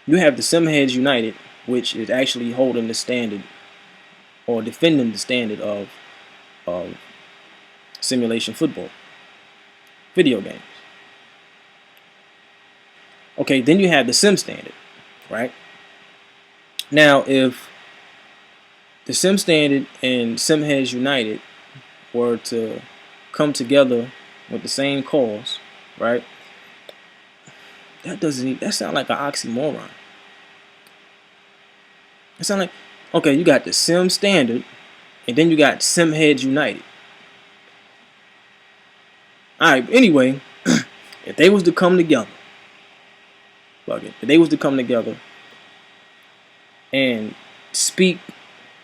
You have the SimHeadsUnited, which is actually holding the standard or defending the standard of simulation football video games. Okay, then you have the Sim Standard, right? Now, if the Sim Standard and SimHeadsUnited were to come together with the same cause, right? That sound like an oxymoron. It sound like, okay, you got the Sim Standard, and then you got SimHeadsUnited. All right. Anyway, if they was to come together, if they was to come together and speak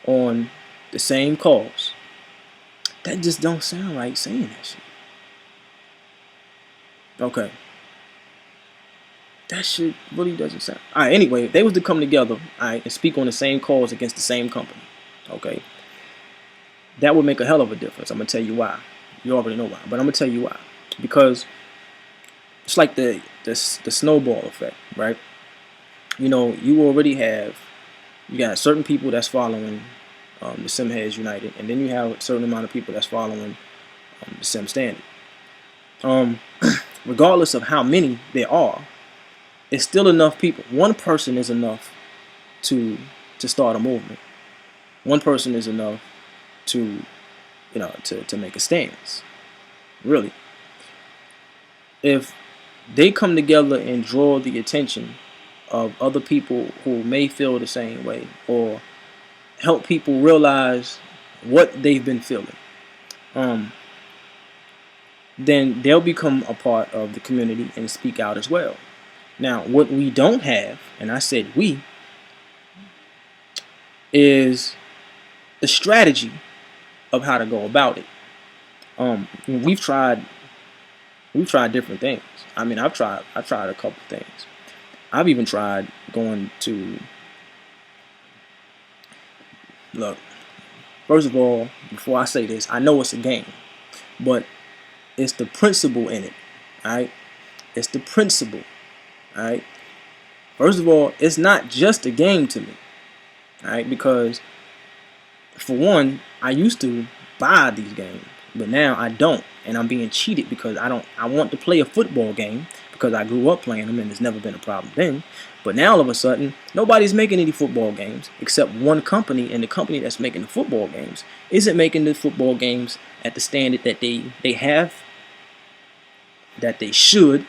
on the same cause, that just don't sound right saying that shit. Okay. That shit really doesn't sound. Alright, anyway, if they was to come together, alright, and speak on the same cause against the same company, okay, that would make a hell of a difference. I'm gonna tell you why. You already know why, but I'm gonna tell you why. Because it's like the snowball effect, right? You know, you got certain people that's following the SimHeadsUnited, and then you have a certain amount of people that's following the Sim Standard. Regardless of how many there are, it's still enough people. One person is enough to start a movement. One person is enough to make a stance. Really, if they come together and draw the attention of other people who may feel the same way, or help people realize what they've been feeling, then they'll become a part of the community and speak out as well. Now, what we don't have, and I said we, is the strategy of how to go about it. We've tried different things. I mean, I've tried a couple things. I've even tried going to look. First of all, before I say this, I know it's a game, but it's the principle in it. Alright? It's the principle. Alright? First of all, it's not just a game to me. Alright? Because for one, I used to buy these games, but now I don't, and I'm being cheated because I want to play a football game because I grew up playing them and there's never been a problem then. But now all of a sudden, nobody's making any football games except one company, and the company that's making the football games isn't making the football games at the standard that they have, that they should,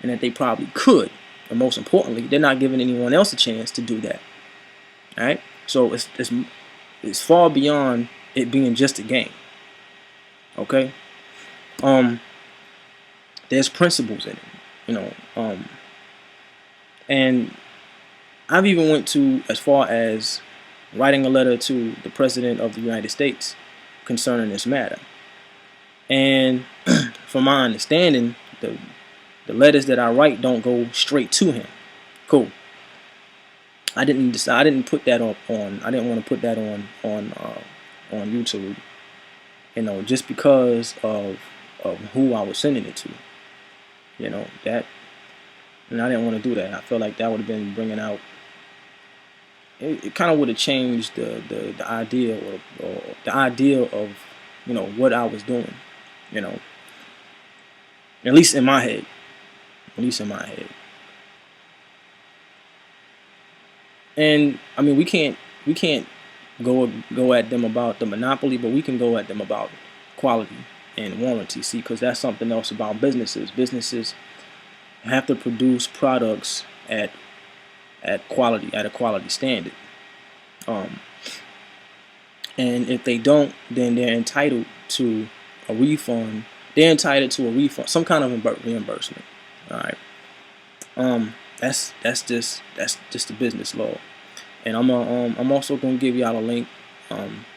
and that they probably could. And most importantly, they're not giving anyone else a chance to do that. Alright? So it's far beyond it being just a game. Okay? There's principles in it, you know. And I've even went to as far as writing a letter to the President of the United States concerning this matter. And from my understanding, the letters that I write don't go straight to him. Cool. I didn't put that up on. I didn't want to put that on YouTube. You know, just because of who I was sending it to. You know that, and I didn't want to do that. I felt like that would have been bringing out. It kind of would have changed the idea or the idea of, you know, what I was doing. You know, at least in my head. At least in my head. And I mean, we can't go at them about the monopoly, but we can go at them about quality and warranty. See, because that's something else about businesses. Businesses have to produce products at a quality standard. And if they don't, then they're entitled to a refund. They're entitled to a refund, some kind of reimbursement. All right. That's just the business law. And I'm also gonna give y'all a link,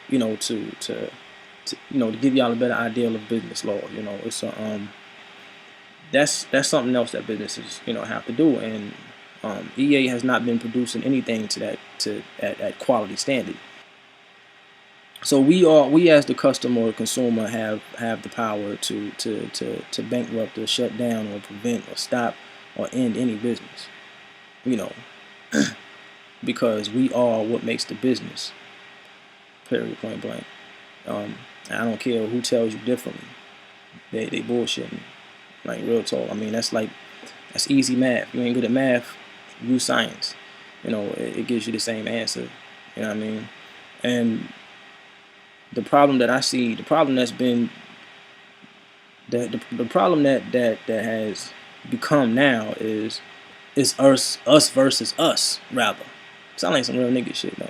you know, to give y'all a better idea of business law. You know, it's that's something else that businesses, you know, have to do. And EA has not been producing anything at quality standard. So we as the customer or consumer have the power to bankrupt or shut down or prevent or stop or end any business. You know, because we are what makes the business. Period, point blank. I don't care who tells you differently. They bullshitting. Like, real talk. I mean, that's easy math. You ain't good at math, use science. It gives you the same answer. You know what I mean? And the problem that I see, the problem that's been the problem that has become now is us versus us, rather. Sound like some real nigga shit though.